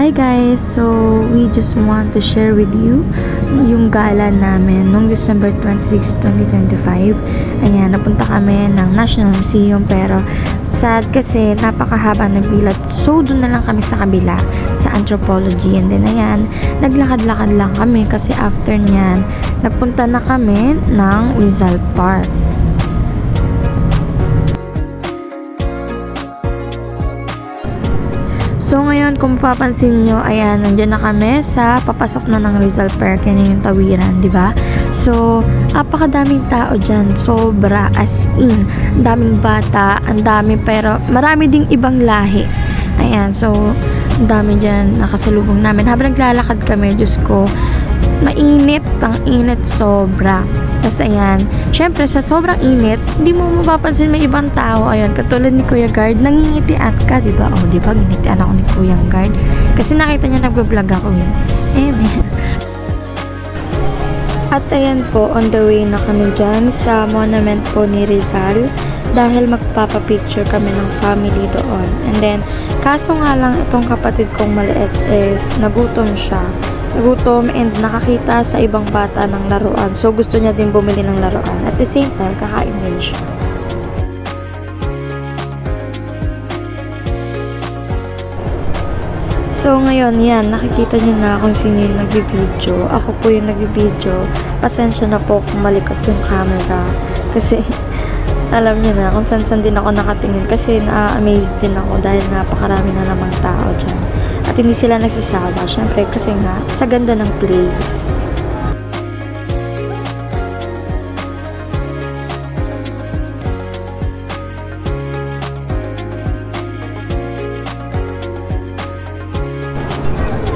Hi guys! So, we just want to share with you yung gala namin noong December 26, 2025. Ayan, napunta kami ng National Museum pero sad kasi napakahaba ng bilat. So, doon na lang kami sa kabila, sa anthropology. And then, ayan, naglakad-lakad lang kami kasi after nyan, nagpunta na kami ng Rizal Park. So, ngayon, kung mapapansin nyo, ayan, nandiyan na kami sa papasok na ng Rizal Park. Yan yung tawiran, di ba? So, apakadaming tao dyan. Sobra, as in. Ang daming bata, ang dami, pero marami ding ibang lahi. Ayan, so, ang dami dyan nakasalubong namin. Habang naglalakad kami, Diyos ko, mainit, ang init sobra. Tapos ayan, syempre sa sobrang init, hindi mo mapapansin may ibang tao. Ayan, katulad ni Kuya Guard, nangingitian ka, di ba? Oh, di ba? Ginitian ako ni Kuya Guard. Kasi nakita niya nagbablog ako eh. At ayan po, on the way na kami dyan sa monument po ni Rizal. Dahil magpapapicture kami ng family doon. And then, kaso nga lang itong kapatid kong maliit is nagutom siya. Nagutom and nakakita sa ibang bata ng laruan. So, gusto niya din bumili ng laruan. At the same time, kakain din siya. So, ngayon, yan. Nakikita niyo na kung sino yung nag-video. Ako po yung nag-video. Pasensya na po kung malikot yung camera. Kasi, alam niyo na kung saan din ako nakatingin. Kasi, na-amaze din ako dahil napakarami na namang tao dyan. At hindi sila nagsasawa. Syempre, kasi nga, sa ganda ng place.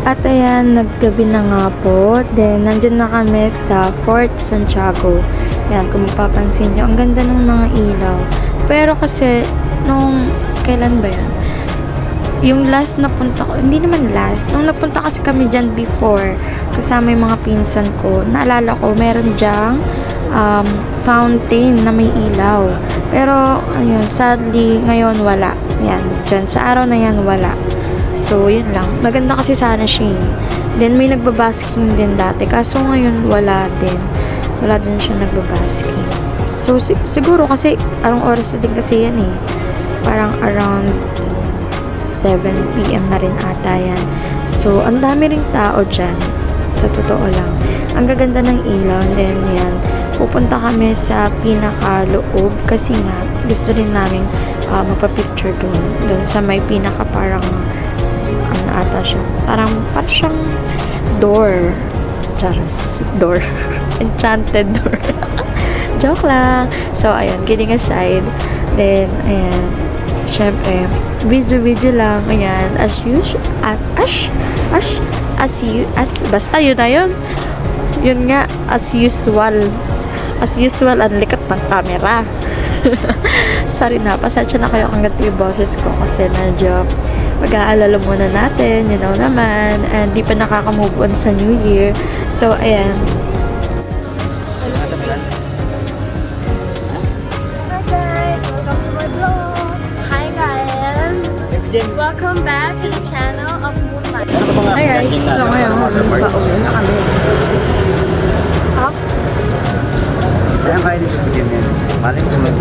At ayan, naggabi na nga po. Then, nandun na kami sa Fort Santiago. Ayan, kung mapapansin nyo, ang ganda ng mga ilaw. Pero kasi, kailan ba yan? Yung last na punta ko, hindi naman last, nung napunta kasi kami dyan before, kasama yung mga pinsan ko, naalala ko, meron dyang fountain na may ilaw. Pero, ayun, sadly, ngayon wala. Yan, dyan, sa araw na yan, wala. So, yun lang. Maganda kasi sana siya. Then, may nagbabasking din dati, kaso ngayon wala din. Wala din siya nagbabasking. So, siguro kasi, anong oras na din kasi yan eh. Parang around 7 PM na rin ata yan. So, ang dami ring tao dyan. Sa totoo lang. Ang gaganda ng ilaw. And then, yan. Pupunta kami sa pinakaloob kasi nga, gusto rin namin magpa-picture doon. Doon sa may pinaka parang, ano ata siya. Parang siyang door. Charas. Door. Enchanted door. Joke lang. So, ayun. Kidding aside. Then, ayan. Syempre, video lang, ayan, as usual, basta yun na yun. Yun nga, as usual, ang likat ng camera. Sorry na, pasensya na kayo kung ganito yung boses ko kasi medyo mag-aalala muna natin, you know naman, and di pa nakaka-move on sa New Year. So, ayan. Welcome back to the channel of Moonlight. Ayan, so ngayon, pauwi na kami. Kaya kayo dito sa Virginia. Maling ko mag